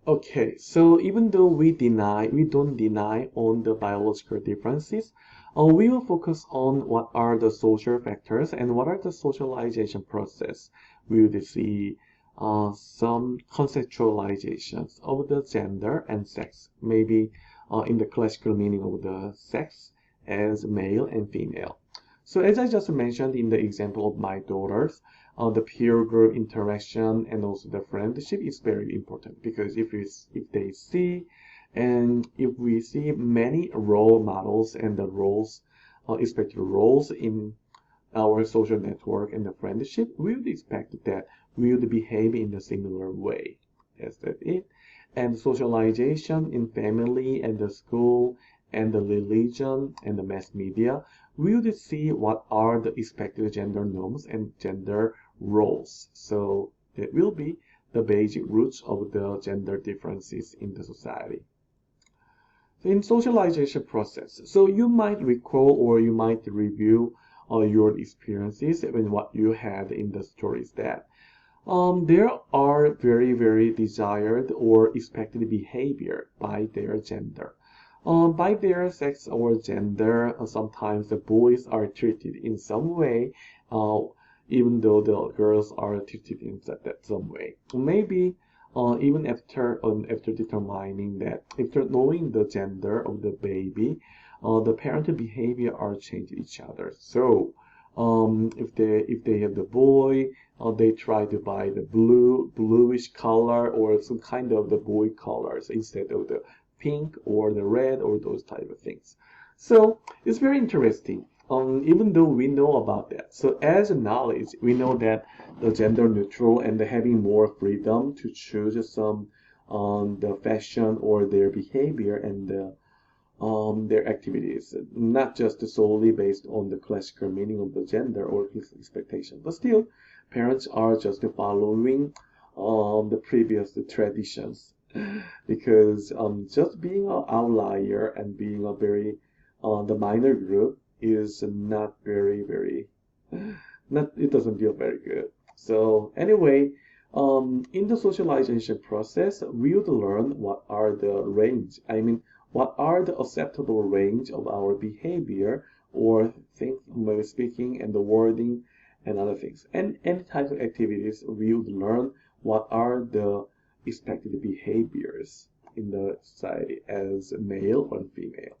Okay, so even though we don't deny on the biological differences, we will focus on what are the social factors and what are the socialization process. We will see some conceptualizations of the gender and sex, maybe in the classical meaning of the sex as male and female. So as I just mentioned in the example of my daughters, the peer group interaction and also the friendship is very important because if they see and if we see many role models and the roles, expected roles in our social network and the friendship, we would expect that we would behave in a similar way. That's that it. And socialization in family and the school and the religion and the mass media, we would see what are the expected gender norms and gender roles. So that will be the basic roots of the gender differences in the society. So in socialization process, so you might recall or you might review your experiences and what you had in the stories that there are very desired or expected behavior by their gender. By their sex or gender, sometimes the boys are treated in some way, uh, even though the girls are treated in some way. Maybe even after determining that, after knowing the gender of the baby, the parental behavior are changed each other. So if they have the boy, they try to buy the bluish color or some kind of the boy colors instead of the pink or the red or those type of things. So it's very interesting. Even though we know about that, so as a knowledge, we know that the gender neutral and the having more freedom to choose some the fashion or their behavior and their activities, not just solely based on the classical meaning of the gender or his expectation, but still, parents are just following the previous traditions because just being an outlier and being a very the minor group is not very not it doesn't feel very good. So anyway, in the socialization process, we would learn what are the range. I mean, what are the acceptable range of our behavior or things, maybe speaking and the wording and other things. And any type of activities, we would learn what are the expected behaviors in the society as male or female.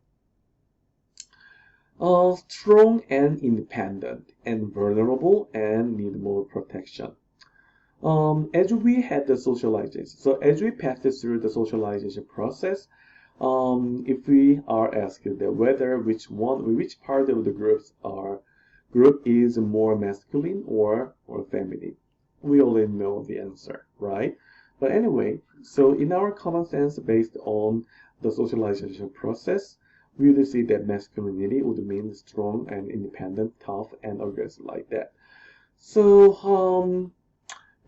Strong and independent, and vulnerable and need more protection. As we had the socialization, so as we passed through the socialization process, if we are asked that whether which part of the group is more masculine or feminine, we already know the answer, right? But anyway, so in our common sense, based on the socialization process, we will see that masculinity would mean strong and independent, tough and aggressive like that. So,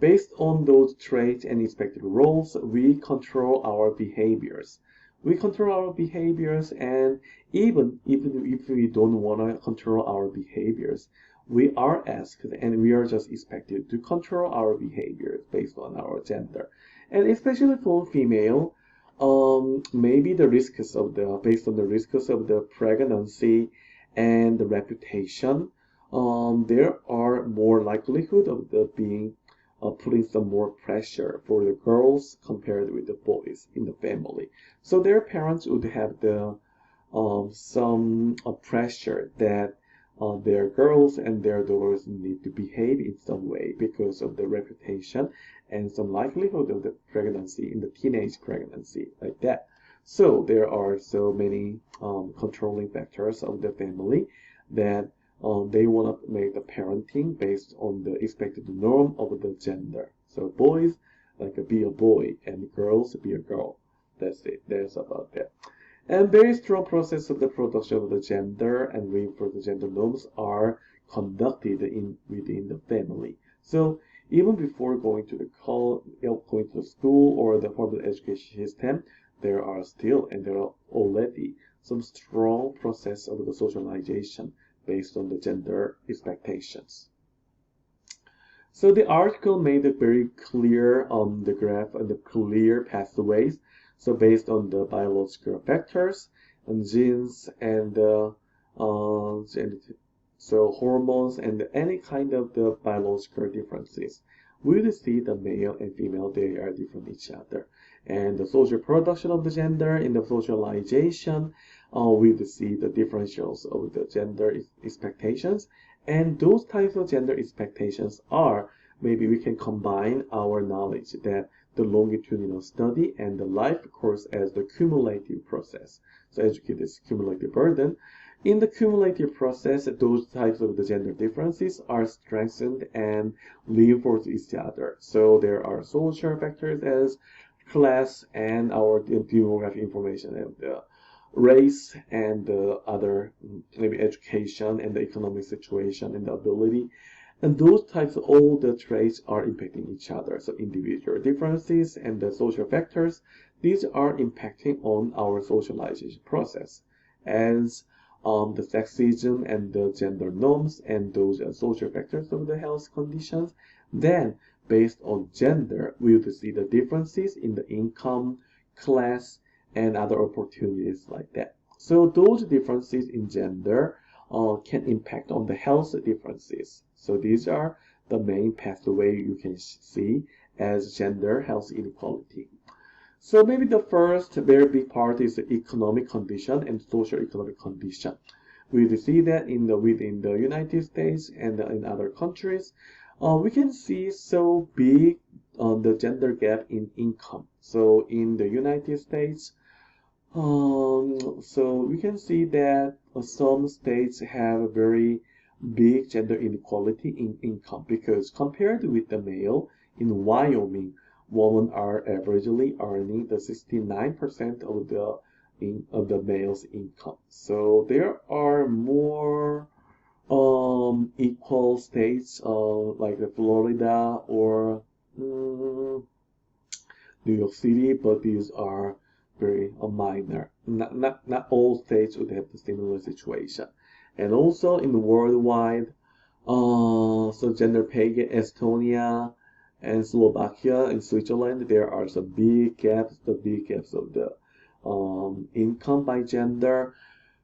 based on those traits and expected roles, we control our behaviors. We control our behaviors, and even if we don't want to control our behaviors, we are asked and we are just expected to control our behaviors based on our gender. And especially for female, maybe the risks of the based on the risks of the pregnancy and the reputation, there are more likelihood of the being putting some more pressure for the girls compared with the boys in the family. So their parents would have the some pressure that their girls and their daughters need to behave in some way because of the reputation and some likelihood of the pregnancy in the teenage pregnancy like that. So there are so many controlling factors of the family that they want to make the parenting based on the expected norm of the gender. So boys be a boy and girls be a girl. That's it. That's about that. And very strong process of the production of the gender and reinforce the gender norms are conducted within the family. So even before going to going to the school or the formal education system, there are still and there are already some strong process of the socialization based on the gender expectations. So the article made it very clear on the graph and the clear pathways. So based on the biological factors and genes and so hormones and any kind of the biological differences, we will see the male and female, they are different each other. And the social production of the gender in the socialization, we will see the differentials of the gender expectations. And those types of gender expectations are, maybe we can combine our knowledge that the longitudinal study and the life course as the cumulative process. So educate this cumulative burden. In the cumulative process, those types of the gender differences are strengthened and reinforce each other. So there are social factors as class and our demographic information and race and other maybe education and the economic situation and the ability. And those types of all the traits are impacting each other. So individual differences and the social factors, these are impacting on our socialization process. As the sexism and the gender norms and those social factors of the health conditions, then based on gender, we will see the differences in the income, class, and other opportunities like that. So those differences in gender can impact on the health differences. So these are the main pathway you can see as gender health inequality. So maybe the first very big part is the economic condition and social economic condition. We see that within the United States and in other countries, we can see so big the gender gap in income. So in the United States, so we can see that some states have a very big gender inequality in income because compared with the male in Wyoming, women are averagely earning the 69% of the male's income. So there are more equal states like Florida or New York City, but these are very minor. Not all states would have the similar situation. And also in the worldwide, so gender pay gap, Estonia and Slovakia and Switzerland, there are some big gaps, the big gaps of the income by gender.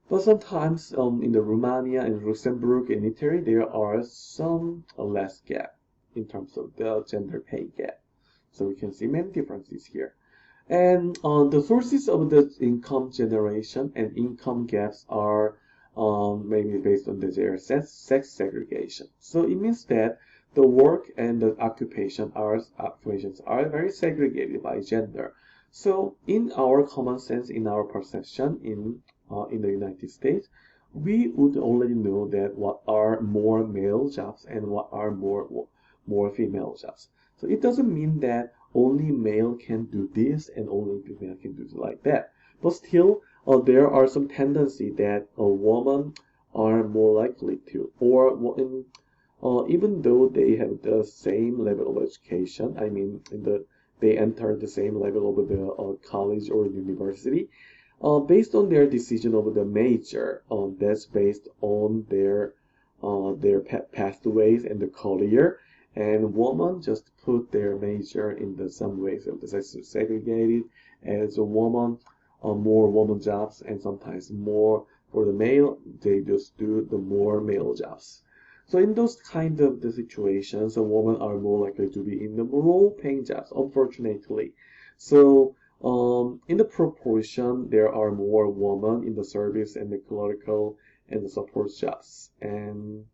But sometimes in the Romania and Luxembourg and Italy, there are some less gap in terms of the gender pay gap. So we can see many differences here. And the sources of the income generation and income gaps are maybe based on their sex segregation. So it means that the work and the occupations are very segregated by gender. So in our common sense, in our perception, in the United States, we would already know that what are more male jobs and what are more female jobs. So it doesn't mean that only male can do this and only female can do like that. But still, there are some tendency that a woman are more likely to, or even though they have the same level of education, I mean, they enter the same level of the college or university, based on their decision of the major, that's based on their pathways and the career. And women just put their major in some ways of the sex segregated as a woman, more woman jobs, and sometimes more for the male, they just do the more male jobs. So in those kind of the situations, a woman are more likely to be in the low paying jobs, unfortunately. So in the proportion, there are more women in the service and the clerical and the support jobs. And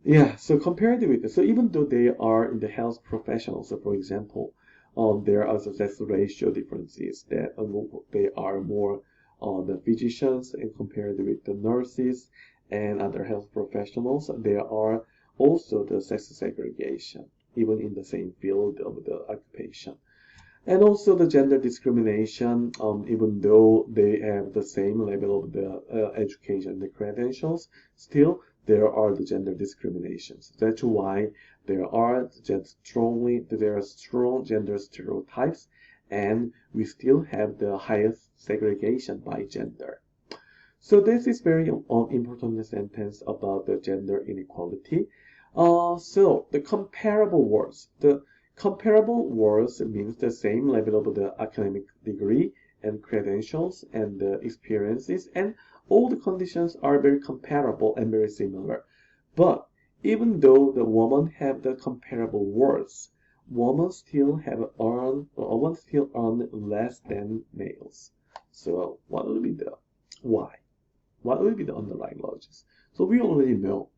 yeah, so compared with so even though they are in the health professionals, so for example, there are success ratio differences that they are more the physicians and compared with the nurses and other health professionals, there are also the sex segregation, even in the same field of the occupation. And also the gender discrimination, even though they have the same level of the education, the credentials, still there are the gender discriminations. That's why there are strong gender stereotypes, and we still have the highest segregation by gender. So this is very important sentence about the gender inequality. So the comparable words. The comparable words means the same level of the academic degree and credentials and the experiences, and all the conditions are very comparable and very similar. But even though the women have the comparable words, women still earn less than males. So what will be the why? What will be the underlying logics? So we already know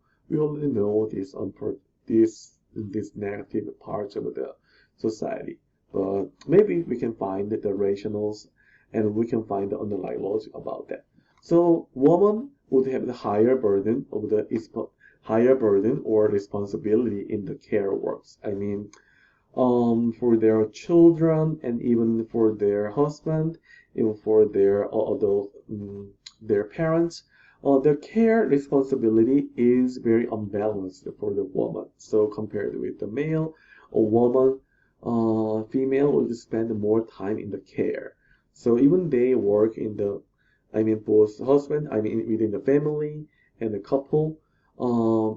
this negative parts of the society, but maybe we can find the rationals and we can find the underlying logic about that. So woman would have the higher burden or responsibility in the care works. I mean, for their children and even for their husband, even for their parents. The care responsibility is very unbalanced for the woman. So compared with the male, a woman, female will spend more time in the care. So even they work in both husband, within the family and the couple,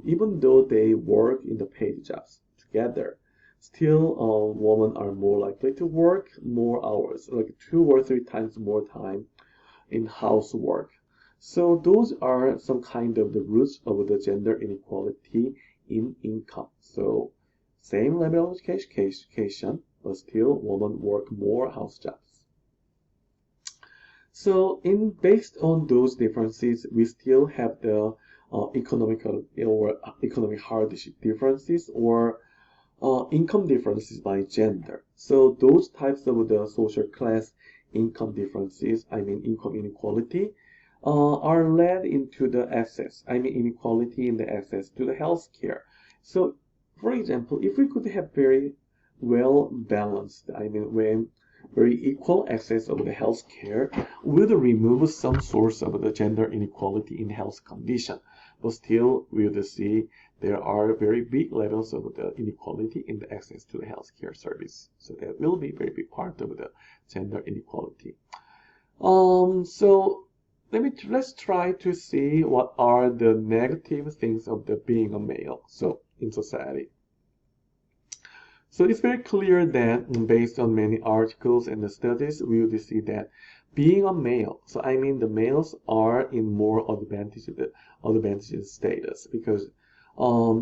even though they work in the paid jobs together, still, women are more likely to work more hours, like 2 or 3 times more time in housework. So those are some kind of the roots of the gender inequality in income. So same level of education, but still women work more house jobs. So based on those differences, we still have the economic hardship differences or income differences by gender. So those types of the social class income differences, income inequality, are led into the access, inequality in the access to the health care. So, for example, if we could have very well balanced, when very equal access of the health care, would remove some source of the gender inequality in health condition. But still, we would see there are very big levels of the inequality in the access to the healthcare service. So that will be a very big part of the gender inequality. So let's try to see what are the negative things of the being a male. So in society. So it's very clear that based on many articles and the studies, we would see that being a male, so the males are in more advantageous status because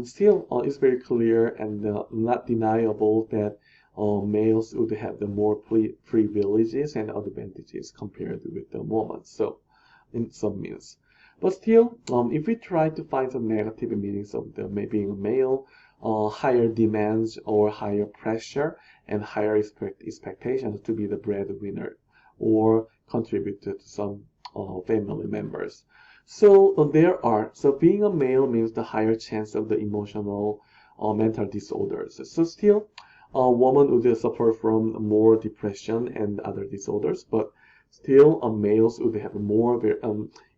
still it's very clear and not deniable that males would have the more privileges and advantages compared with the women. So in some means. But still, if we try to find some negative meanings of the being a male, higher demands or higher pressure and higher expectations to be the breadwinner or contribute to some family members. So being a male means the higher chance of the emotional or mental disorders. So still, a woman would suffer from more depression and other disorders, but still, males would have more,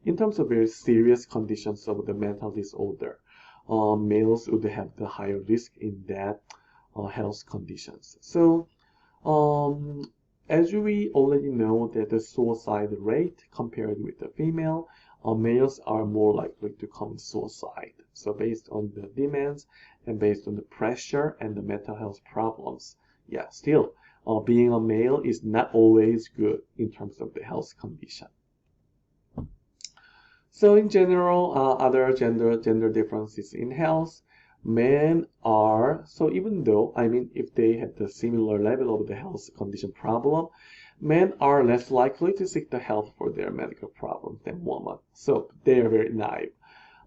in terms of very serious conditions of the mental disorder. Males would have the higher risk in that health conditions. So, as we already know that the suicide rate compared with the female, males are more likely to commit suicide. So based on the demands and based on the pressure and the mental health problems, yeah, still, being a male is not always good in terms of the health condition. So in general, other gender differences in health, men are, so even though, if they have the similar level of the health condition problem, men are less likely to seek the help for their medical problems than women. So they are very naive.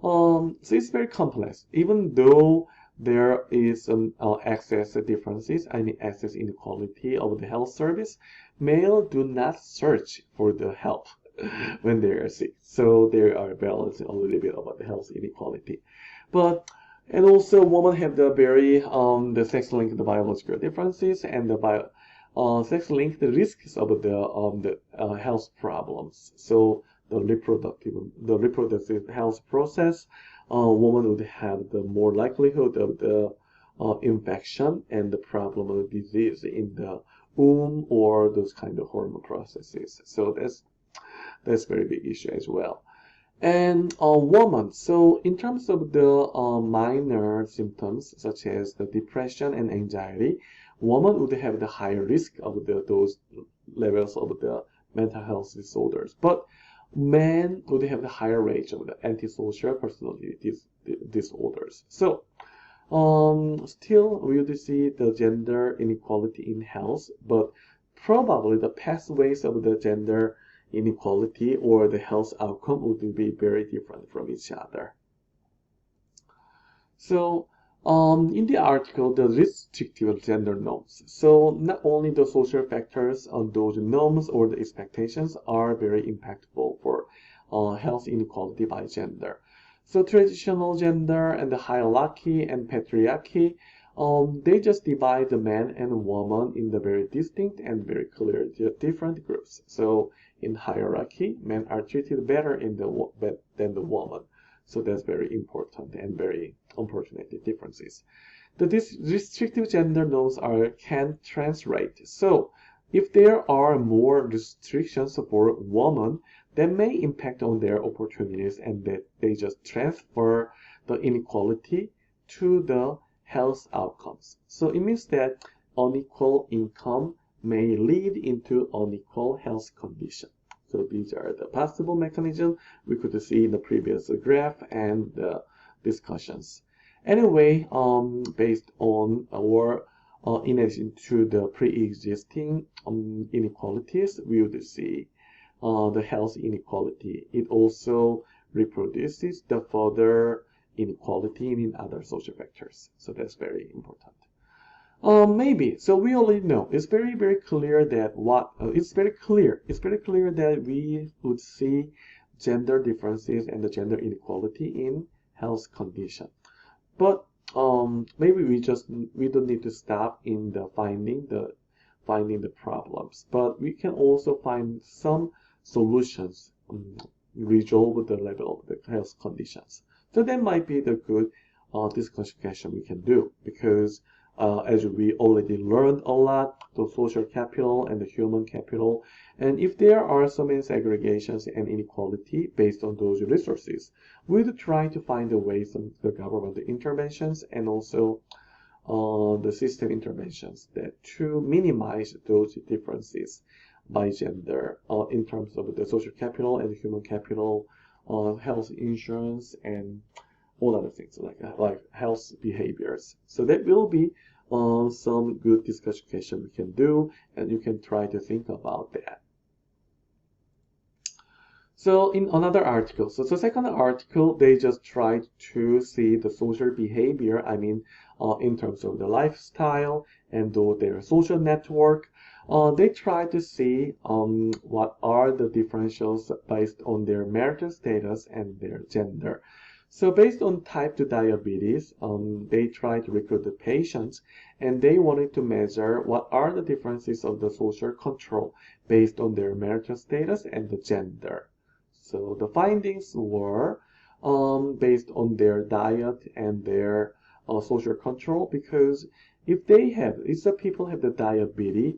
So it's very complex. Even though there is some access differences, access inequality of the health service, males do not search for the help when they are sick. So they are balancing a little bit about the health inequality. And also women have the very the sex-linked biological differences and the sex-linked risks of the health problems. So the reproductive health process, women would have the more likelihood of the infection and the problem of disease in the womb or those kind of hormone processes. So that's very big issue as well. And woman, so in terms of the minor symptoms such as the depression and anxiety, woman would have the higher risk of those levels of the mental health disorders. But men would have the higher rate of the antisocial personality disorders. So still, we would see the gender inequality in health, but probably the pathways of the gender inequality or the health outcome would be very different from each other. So, in the article, the restrictive gender norms. So, not only the social factors on those norms or the expectations are very impactful for health inequality by gender. So, traditional gender and the hierarchy and patriarchy, they just divide the man and woman in the very distinct and very clear different groups. So, in hierarchy, men are treated better than the woman. So that's very important and very unfortunate differences. The restrictive gender norms can translate. So if there are more restrictions for women, that may impact on their opportunities and that they just transfer the inequality to the health outcomes. So it means that unequal income may lead into unequal health condition. So these are the possible mechanisms we could see in the previous graph and the discussions. Anyway, based on our in addition to the pre-existing inequalities, we would see the health inequality. It also reproduces the further inequality in other social factors. So that's very important. Maybe. So we already know. It's very, very clear that it's very clear. It's very clear that we would see gender differences and the gender inequality in health condition. But maybe we don't need to stop in the finding the problems. But we can also find some solutions, resolve the level of the health conditions. So that might be the good discussion we can do because as we already learned a lot, the social capital and the human capital, and if there are so many segregations and inequality based on those resources, we'll try to find the ways of the government interventions and also the system interventions that to minimize those differences by gender in terms of the social capital and the human capital, health insurance, and all other things like health behaviors. So that will be some good discussion we can do, and you can try to think about that. So in another article, so the second article, they just tried to see the social behavior, in terms of the lifestyle and their social network. They try to see what are the differentials based on their marital status and their gender. So based on type 2 diabetes, they tried to recruit the patients and they wanted to measure what are the differences of the social control based on their marital status and the gender. So the findings were based on their diet and their social control because if the people have the diabetes,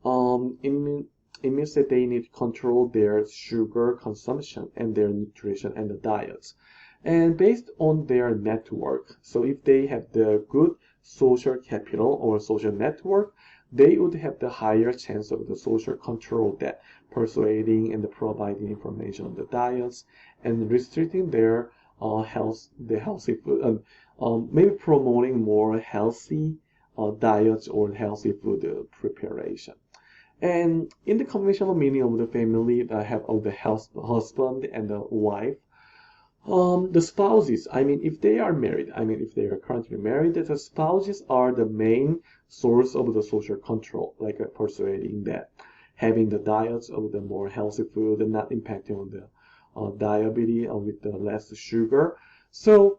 it means that they need to control their sugar consumption and their nutrition and the diets. And based on their network, so if they have the good social capital or social network, they would have the higher chance of the social control that persuading and providing information on the diets and restricting their healthy food, maybe promoting more healthy diets or healthy food preparation. And in the conventional meaning of the family, the have of the husband and the wife, the spouses, if they are married, if they are currently married, the spouses are the main source of the social control, like persuading that having the diets of the more healthy food and not impacting on the diabetes with the less sugar. So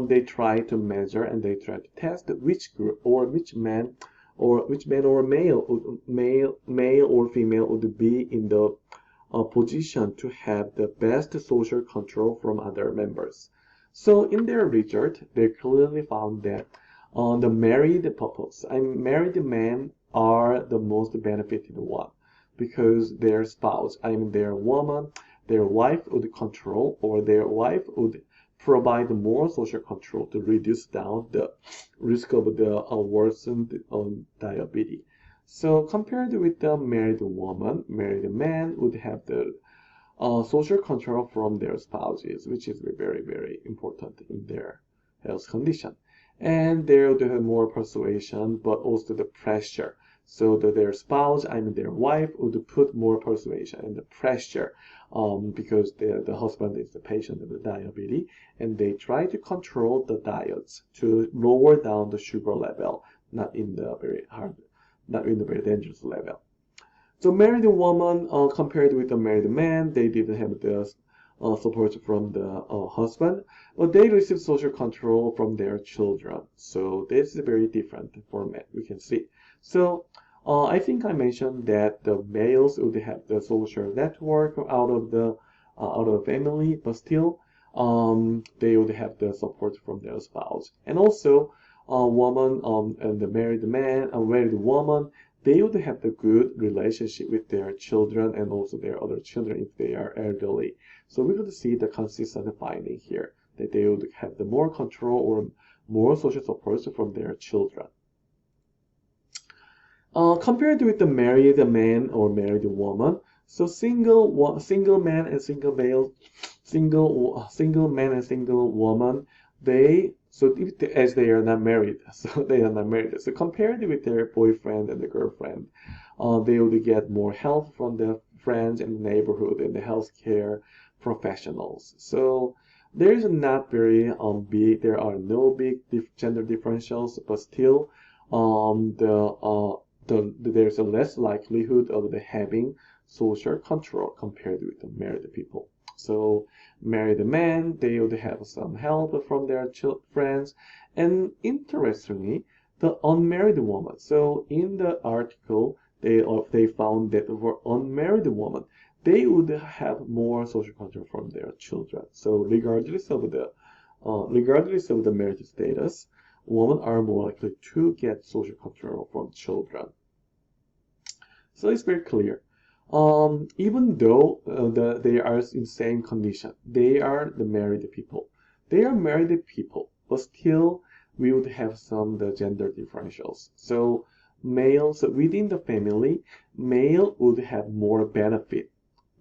they try to measure and they try to test which group or which man or male or female would be in the position to have the best social control from other members. So in their result, they clearly found that the married married men are the most benefited one because their spouse, their woman, their wife would control, or their wife would provide more social control to reduce down the risk of the worsened diabetes. So compared with the married woman, married man would have the social control from their spouses, which is very, very important in their health condition. And they would have more persuasion, but also the pressure. So that their spouse, I mean their wife, would put more persuasion and the pressure because the husband is the patient of the diabetes, and they try to control the diets to lower down the sugar level, not in the very hard, not in the very dangerous level. So married woman compared with the married man, they didn't have the support from the husband, but they receive social control from their children. So this is very different format we can see. So I think I mentioned that the males would have the social network out of the family, but still they would have the support from their spouse. And also a woman and the married man, a married woman, they would have the good relationship with their children and also their other children if they are elderly. So we could see the consistent finding here that they would have the more control or more social support from their children. Compared with the married man or married woman, so single man and single male, single man and single woman, as they are not married, so they are not married. So compared with their boyfriend and the girlfriend, they would get more help from the friends and the neighborhood and the healthcare professionals. So there is not very big. There are no big gender differentials, but still, there's a less likelihood of the having social control compared with the married people. So married men, they would have some help from their friends. And interestingly, the unmarried woman. So in the article, they found that for unmarried woman, they would have more social control from their children. So regardless of the marriage status, women are more likely to get social control from children. So it's very clear. Even though they are in same condition, they are the married people. They are married people, but still we would have some the gender differentials. So males within the family, male would have more benefit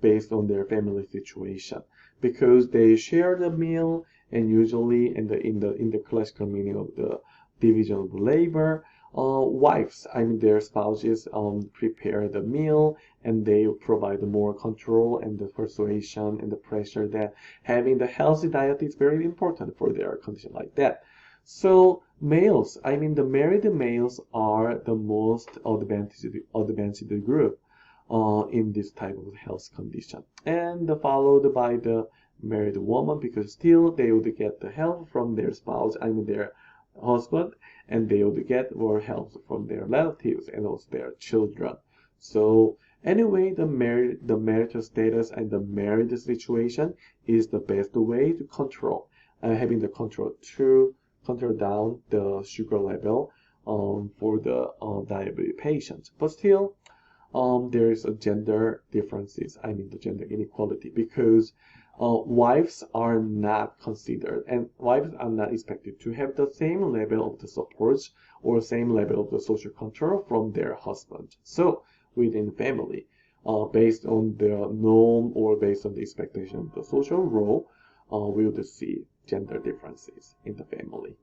based on their family situation because they share the meal, and usually in the classical meaning of the division of labor, wives, I mean their spouses, prepare the meal and they provide more control and the persuasion and the pressure that having the healthy diet is very important for their condition like that. So males, I mean the married males are the most advanced group in this type of health condition, and followed by the married woman because still they would get the help from their spouse, I mean their husband, and they would get more help from their relatives and also their children. So anyway, the marital status and the married situation is the best way to control, having the control to control down the sugar level for the diabetes patients. But still, there is a gender differences, I mean the gender inequality, because wives are not considered and wives are not expected to have the same level of the support or same level of the social control from their husband. So within family, based on the norm or based on the expectation of the social role, we will see gender differences in the family.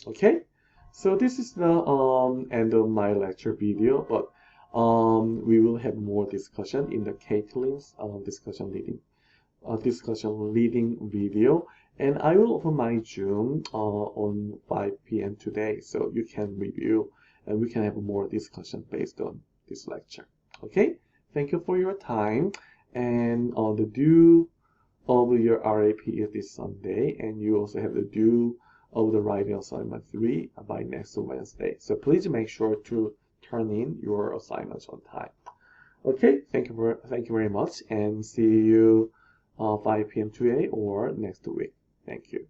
Okay, so this is the end of my lecture video, but we will have more discussion in the Caitlin's discussion leading video, and I will open my Zoom on 5 p.m. today, so you can review and we can have more discussion based on this lecture. Okay, thank you for your time, and the due of your RAP is this Sunday, and you also have the due of the writing assignment 3 by next Wednesday. So please make sure to turn in your assignments on time. Okay, thank you very much, and see you 5 p.m. today or next week. Thank you.